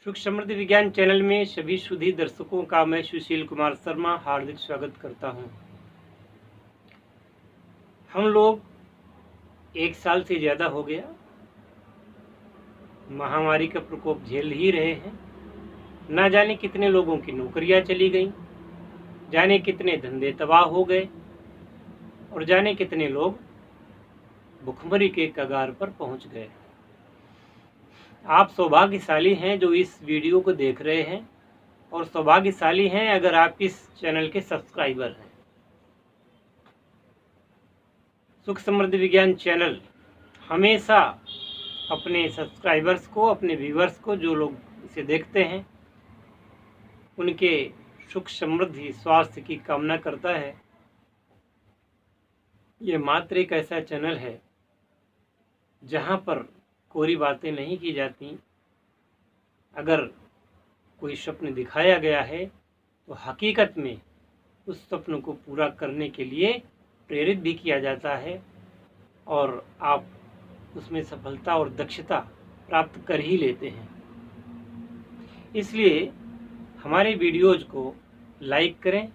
सुख समृद्धि विज्ञान चैनल में सभी सुधी दर्शकों का मैं सुशील कुमार शर्मा हार्दिक स्वागत करता हूं। हम लोग 1 साल से ज़्यादा हो गया महामारी का प्रकोप झेल ही रहे हैं। ना जाने कितने लोगों की नौकरियां चली गईं, जाने कितने धंधे तबाह हो गए और जाने कितने लोग भुखमरी के कगार पर पहुंच गए। आप सौभाग्यशाली हैं जो इस वीडियो को देख रहे हैं और सौभाग्यशाली हैं अगर आप इस चैनल के सब्सक्राइबर हैं। सुख समृद्धि विज्ञान चैनल हमेशा अपने सब्सक्राइबर्स को, अपने व्यूवर्स को, जो लोग इसे देखते हैं, उनके सुख समृद्धि स्वास्थ्य की कामना करता है। ये मात्र एक ऐसा चैनल है जहाँ पर कोरी बातें नहीं की जाती। अगर कोई स्वप्न दिखाया गया है तो हकीकत में उस स्वप्न को पूरा करने के लिए प्रेरित भी किया जाता है और आप उसमें सफलता और दक्षता प्राप्त कर ही लेते हैं। इसलिए हमारे वीडियोज़ को लाइक करें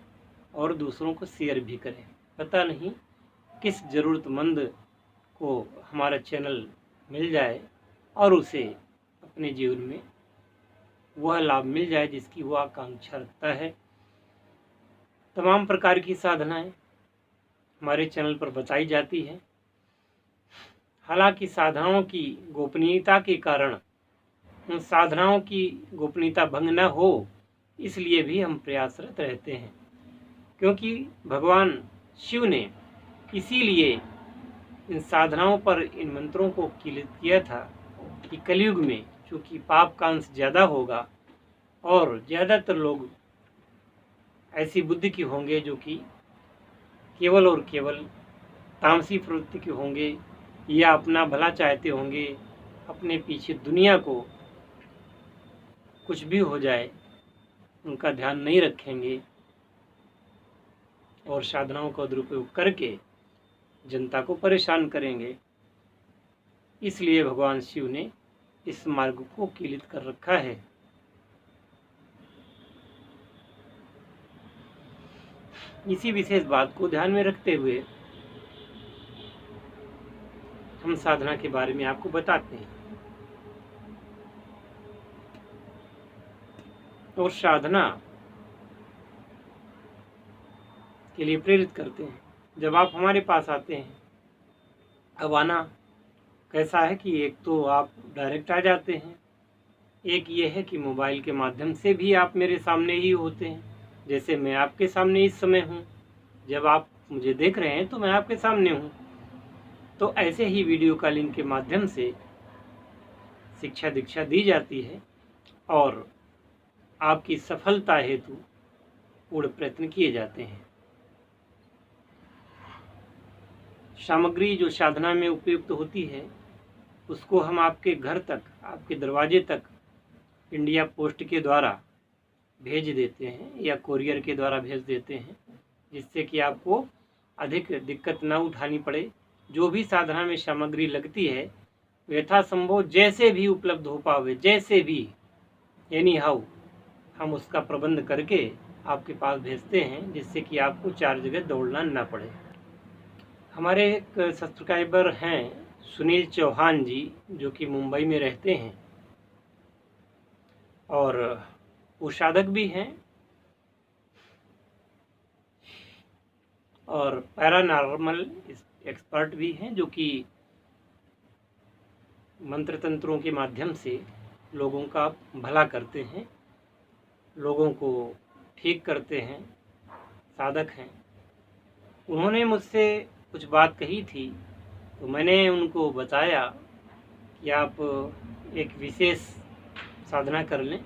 और दूसरों को शेयर भी करें। पता नहीं किस ज़रूरतमंद को हमारा चैनल मिल जाए और उसे अपने जीवन में वह लाभ मिल जाए जिसकी वह आकांक्षा रखता है। तमाम प्रकार की साधनाएं हमारे चैनल पर बताई जाती हैं। हालांकि साधनाओं की गोपनीयता के कारण उन साधनाओं की गोपनीयता भंग न हो, इसलिए भी हम प्रयासरत रहते हैं, क्योंकि भगवान शिव ने इसीलिए इन साधनाओं पर इन मंत्रों को कीलित किया था कि कलयुग में चूँकि पाप का अंश ज़्यादा होगा और ज़्यादातर लोग ऐसी बुद्धि के होंगे जो कि केवल और केवल तामसी प्रवृत्ति के होंगे या अपना भला चाहते होंगे, अपने पीछे दुनिया को कुछ भी हो जाए उनका ध्यान नहीं रखेंगे और साधनाओं का दुरुपयोग करके जनता को परेशान करेंगे। इसलिए भगवान शिव ने इस मार्ग को कीलित कर रखा है। इसी विशेष बात को ध्यान में रखते हुए हम साधना के बारे में आपको बताते हैं और साधना के लिए प्रेरित करते हैं। जब आप हमारे पास आते हैं, अब आना कैसा है कि एक तो आप डायरेक्ट आ जाते हैं, एक ये है कि मोबाइल के माध्यम से भी आप मेरे सामने ही होते हैं, जैसे मैं आपके सामने इस समय हूँ। जब आप मुझे देख रहे हैं तो मैं आपके सामने हूँ। तो ऐसे ही वीडियो कॉलिंग के माध्यम से शिक्षा दीक्षा दी जाती है और आपकी सफलता हेतु पूर्ण प्रयत्न किए जाते हैं। सामग्री जो साधना में उपयुक्त होती है उसको हम आपके घर तक, आपके दरवाजे तक इंडिया पोस्ट के द्वारा भेज देते हैं या कोरियर के द्वारा भेज देते हैं, जिससे कि आपको अधिक दिक्कत न उठानी पड़े। जो भी साधना में सामग्री लगती है यथासंभव जैसे भी उपलब्ध हो पावे, जैसे भी एनी हाउ हम उसका प्रबंध करके आपके पास भेजते हैं, जिससे कि आपको 4 जगह दौड़ना न पड़े। हमारे एक सब्सक्राइबर हैं सुनील चौहान जी, जो कि मुंबई में रहते हैं और वो साधक भी हैं और पैरानॉर्मल एक्सपर्ट भी हैं, जो कि मंत्र तंत्रों के माध्यम से लोगों का भला करते हैं, लोगों को ठीक करते हैं, साधक हैं। उन्होंने मुझसे कुछ बात कही थी तो मैंने उनको बताया कि आप एक विशेष साधना कर लें।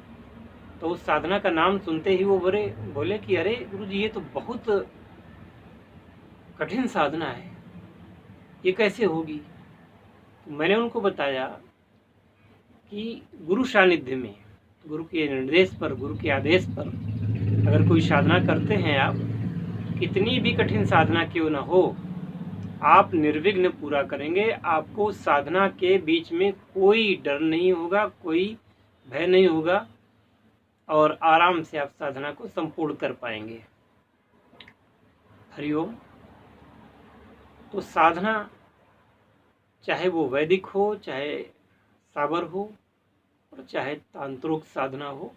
तो उस साधना का नाम सुनते ही वो बोले कि अरे गुरुजी, ये तो बहुत कठिन साधना है, ये कैसे होगी। तो मैंने उनको बताया कि गुरु सानिध्य में, गुरु के निर्देश पर, गुरु के आदेश पर अगर कोई साधना करते हैं आप, कितनी भी कठिन साधना क्यों ना हो, आप निर्विघ्न पूरा करेंगे। आपको साधना के बीच में कोई डर नहीं होगा, कोई भय नहीं होगा और आराम से आप साधना को संपूर्ण कर पाएंगे। हरिओम। तो साधना चाहे वो वैदिक हो, चाहे साबर हो और चाहे तांत्रिक साधना हो,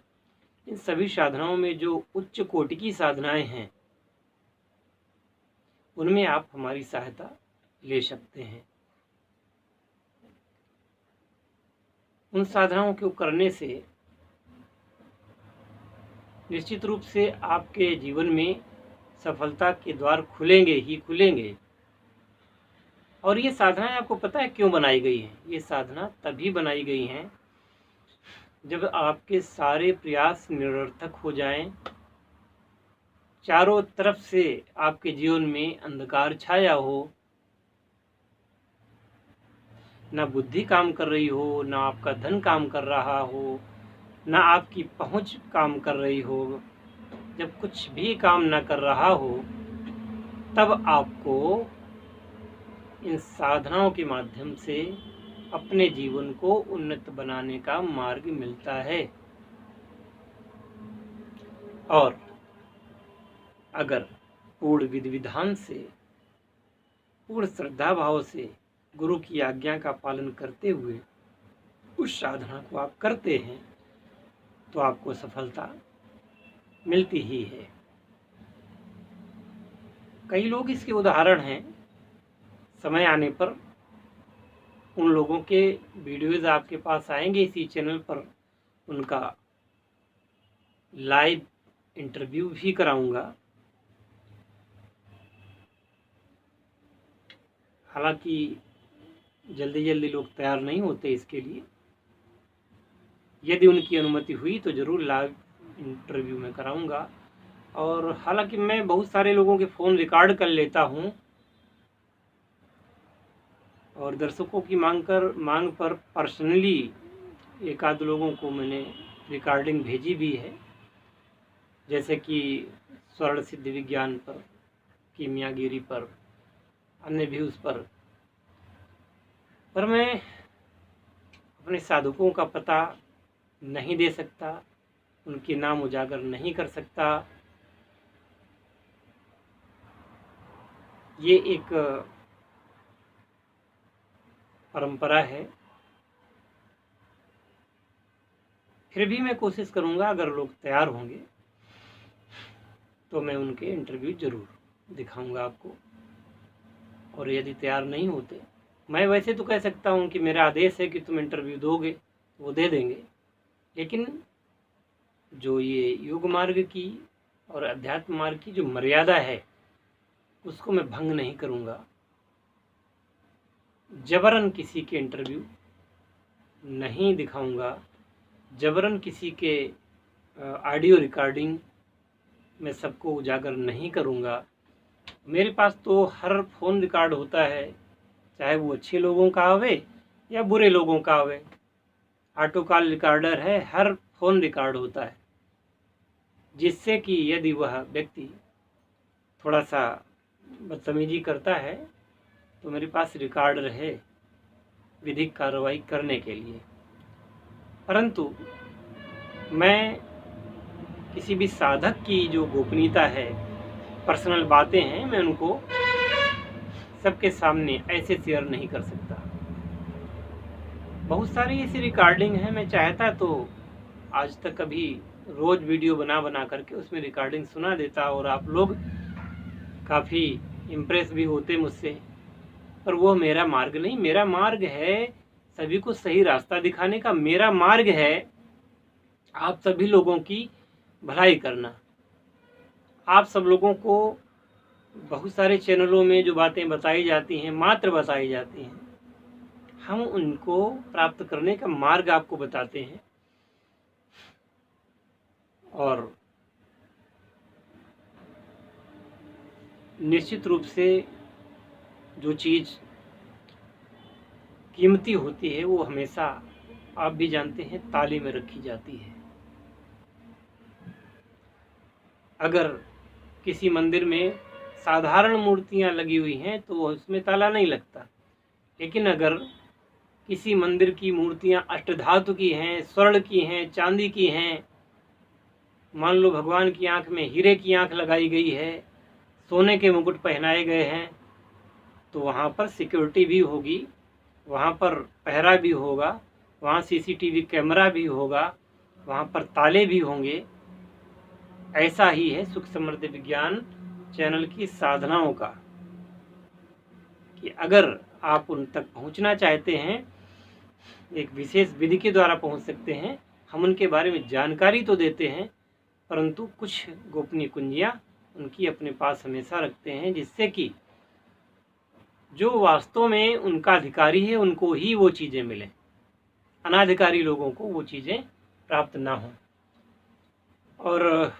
इन सभी साधनाओं में जो उच्च कोटि की साधनाएं हैं उनमें आप हमारी सहायता ले सकते हैं। उन साधनाओं को करने से निश्चित रूप से आपके जीवन में सफलता के द्वार खुलेंगे ही खुलेंगे। और ये साधनाएं आपको पता है क्यों बनाई गई हैं? ये साधना तभी बनाई गई हैं जब आपके सारे प्रयास निरर्थक हो जाएं, चारों तरफ से आपके जीवन में अंधकार छाया हो, ना बुद्धि काम कर रही हो, ना आपका धन काम कर रहा हो, ना आपकी पहुंच काम कर रही हो, जब कुछ भी काम ना कर रहा हो, तब आपको इन साधनाओं के माध्यम से अपने जीवन को उन्नत बनाने का मार्ग मिलता है। और अगर पूर्ण विधि विधान से, पूर्ण श्रद्धा भाव से, गुरु की आज्ञा का पालन करते हुए उस साधना को आप करते हैं तो आपको सफलता मिलती ही है। कई लोग इसके उदाहरण हैं। समय आने पर उन लोगों के वीडियोज़ आपके पास आएंगे इसी चैनल पर, उनका लाइव इंटरव्यू भी कराऊंगा। हालांकि जल्दी जल्दी लोग तैयार नहीं होते इसके लिए। यदि उनकी अनुमति हुई तो ज़रूर लाइव इंटरव्यू में कराऊंगा। और हालांकि मैं बहुत सारे लोगों के फ़ोन रिकॉर्ड कर लेता हूं और दर्शकों की मांग पर पर्सनली एक आध लोगों को मैंने रिकॉर्डिंग भेजी भी है, जैसे कि स्वर्ण सिद्धि विज्ञान पर, कीमियागिरी पर, अन्य भी उस पर मैं अपने साधकों का पता नहीं दे सकता, उनके नाम उजागर नहीं कर सकता। ये एक परंपरा है। फिर भी मैं कोशिश करूंगा, अगर लोग तैयार होंगे तो मैं उनके इंटरव्यू जरूर दिखाऊंगा आपको। और यदि तैयार नहीं होते, मैं वैसे तो कह सकता हूं कि मेरा आदेश है कि तुम इंटरव्यू दोगे, वो दे देंगे, लेकिन जो ये योग मार्ग की और अध्यात्म मार्ग की जो मर्यादा है उसको मैं भंग नहीं करूंगा। जबरन किसी के इंटरव्यू नहीं दिखाऊंगा, जबरन किसी के ऑडियो रिकॉर्डिंग मैं सबको उजागर नहीं करूंगा। मेरे पास तो हर फ़ोन रिकॉर्ड होता है, चाहे वो अच्छे लोगों का आवे या बुरे लोगों का आवे। ऑटो कॉल रिकॉर्डर है, हर फ़ोन रिकॉर्ड होता है, जिससे कि यदि वह व्यक्ति थोड़ा सा बदतमीजी करता है तो मेरे पास रिकॉर्ड रहे विधिक कार्रवाई करने के लिए। परंतु मैं किसी भी साधक की जो गोपनीयता है, पर्सनल बातें हैं, मैं उनको सबके सामने ऐसे शेयर नहीं कर सकता। बहुत सारी ऐसी रिकॉर्डिंग है, मैं चाहता तो आज तक अभी रोज़ वीडियो बना करके उसमें रिकॉर्डिंग सुना देता और आप लोग काफ़ी इम्प्रेस भी होते मुझसे। पर वो मेरा मार्ग नहीं। मेरा मार्ग है सभी को सही रास्ता दिखाने का। मेरा मार्ग है आप सभी लोगों की भलाई करना। आप सब लोगों को बहुत सारे चैनलों में जो बातें बताई जाती हैं, मात्र बताई जाती हैं, हम उनको प्राप्त करने का मार्ग आपको बताते हैं। और निश्चित रूप से जो चीज़ कीमती होती है वो हमेशा, आप भी जानते हैं, ताले में रखी जाती है। अगर किसी मंदिर में साधारण मूर्तियां लगी हुई हैं तो उसमें ताला नहीं लगता, लेकिन अगर किसी मंदिर की मूर्तियाँ अष्टधातु की हैं, स्वर्ण की हैं, चांदी की हैं, मान लो भगवान की आंख में हीरे की आंख लगाई गई है, सोने के मुकुट पहनाए गए हैं, तो वहाँ पर सिक्योरिटी भी होगी, वहाँ पर पहरा भी होगा, वहाँ सीसीटीवी कैमरा भी होगा, वहाँ पर ताले भी होंगे। ऐसा ही है सुख समृद्धि विज्ञान चैनल की साधनाओं का, कि अगर आप उन तक पहुँचना चाहते हैं, एक विशेष विधि के द्वारा पहुँच सकते हैं। हम उनके बारे में जानकारी तो देते हैं, परंतु कुछ गोपनीय कुंजियाँ उनकी अपने पास हमेशा रखते हैं, जिससे कि जो वास्तव में उनका अधिकारी है उनको ही वो चीज़ें मिलें, अनाधिकारी लोगों को वो चीज़ें प्राप्त ना हों। और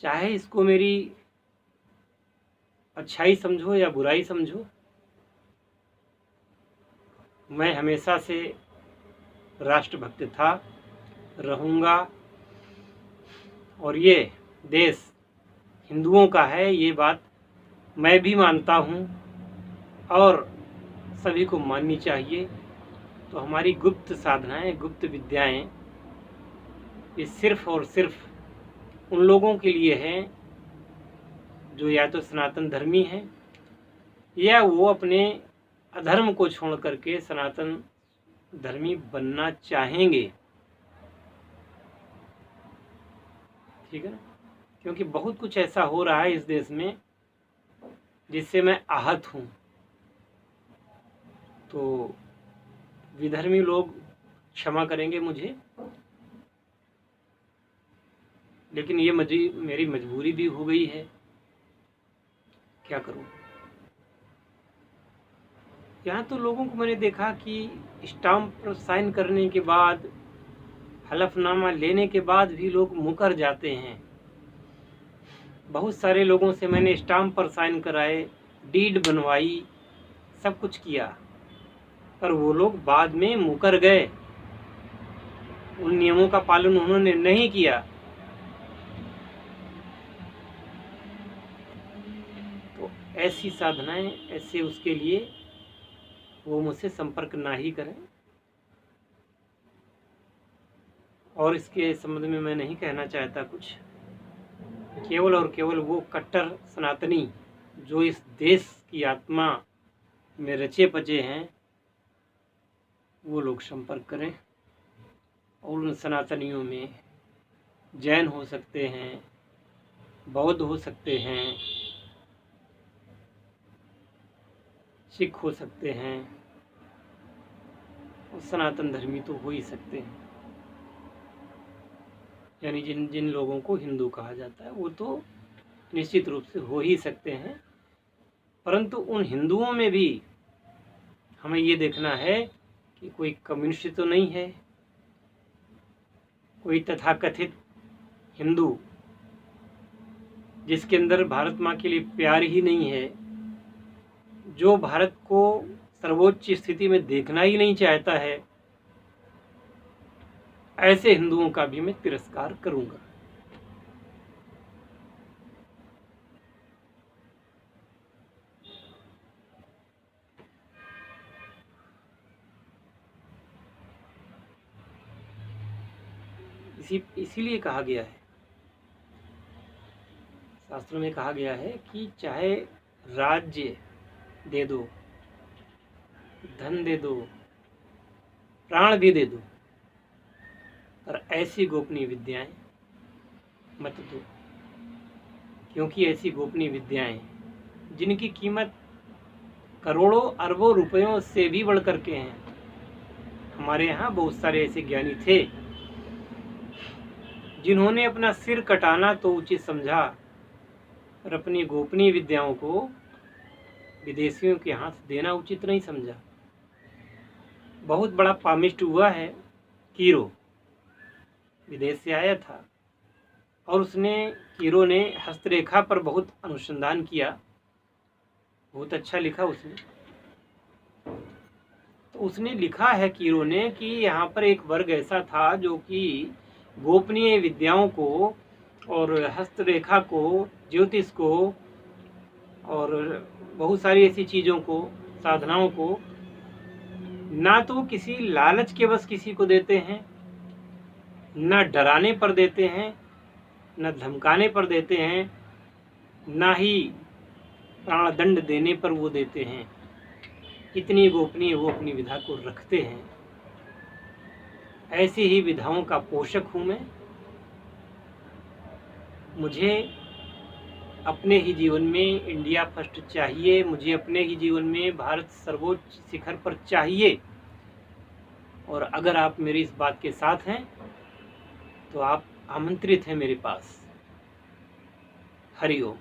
चाहे इसको मेरी अच्छाई समझो या बुराई समझो, मैं हमेशा से राष्ट्रभक्त था, रहूँगा, और ये देश हिंदुओं का है, ये बात मैं भी मानता हूँ और सभी को माननी चाहिए। तो हमारी गुप्त साधनाएं, गुप्त विद्याएं, ये सिर्फ और सिर्फ उन लोगों के लिए हैं जो या तो सनातन धर्मी हैं या वो अपने अधर्म को छोड़ करके सनातन धर्मी बनना चाहेंगे। ठीक है ना? क्योंकि बहुत कुछ ऐसा हो रहा है इस देश में जिससे मैं आहत हूँ। तो विधर्मी लोग क्षमा करेंगे मुझे, लेकिन ये मेरी मजबूरी भी हो गई है, क्या करूँ। यहाँ तो लोगों को मैंने देखा कि स्टाम्प पर साइन करने के बाद, हलफनामा लेने के बाद भी लोग मुकर जाते हैं। बहुत सारे लोगों से मैंने स्टाम्प पर साइन कराए, डीड बनवाई, सब कुछ किया, पर वो लोग बाद में मुकर गए, उन नियमों का पालन उन्होंने नहीं किया। तो ऐसी साधनाएं, ऐसे उसके लिए वो मुझसे संपर्क ना ही करें। और इसके संबंध में मैं नहीं कहना चाहता कुछ। केवल और केवल वो कट्टर सनातनी जो इस देश की आत्मा में रचे पचे हैं, वो लोग संपर्क करें। और उन सनातनियों में जैन हो सकते हैं, बौद्ध हो सकते हैं, सिख हो सकते हैं, और सनातन धर्मी तो हो ही सकते हैं। यानी जिन जिन लोगों को हिंदू कहा जाता है वो तो निश्चित रूप से हो ही सकते हैं, परंतु उन हिंदुओं में भी हमें ये देखना है कि कोई कम्युनिस्ट तो नहीं है, कोई तथाकथित हिंदू जिसके अंदर भारत माँ के लिए प्यार ही नहीं है, जो भारत को सर्वोच्च स्थिति में देखना ही नहीं चाहता है, ऐसे हिंदुओं का भी मैं तिरस्कार करूंगा। इसीलिए कहा गया है, शास्त्रों में कहा गया है कि चाहे राज्य दे दो, धन दे दो, प्राण भी दे दो, पर ऐसी गोपनीय विद्याएं मत दो। क्योंकि ऐसी गोपनीय विद्याएं जिनकी कीमत करोड़ों अरबों रुपयों से भी बढ़ करके हैं। हमारे यहाँ बहुत सारे ऐसे ज्ञानी थे जिन्होंने अपना सिर कटाना तो उचित समझा, पर अपनी गोपनीय विद्याओं को विदेशियों के हाथ देना उचित नहीं समझा। बहुत बड़ा पामिस्ट हुआ है कीरो, विदेश से आया था, और कीरो ने हस्तरेखा पर बहुत अनुसंधान किया, बहुत अच्छा लिखा उसने। तो उसने लिखा है कीरो ने कि यहाँ पर एक वर्ग ऐसा था जो कि गोपनीय विद्याओं को और हस्तरेखा को, ज्योतिष को और बहुत सारी ऐसी चीज़ों को, साधनाओं को ना तो वो किसी लालच के बस किसी को देते हैं, ना डराने पर देते हैं, न धमकाने पर देते हैं, ना ही प्राणदंड देने पर वो देते हैं। इतनी गोपनीय वो अपनी विधा को रखते हैं। ऐसी ही विधाओं का पोषक हूँ मैं। मुझे अपने ही जीवन में इंडिया फर्स्ट चाहिए, मुझे अपने ही जीवन में भारत सर्वोच्च शिखर पर चाहिए। और अगर आप मेरी इस बात के साथ हैं तो आप आमंत्रित हैं मेरे पास। हरि ओम।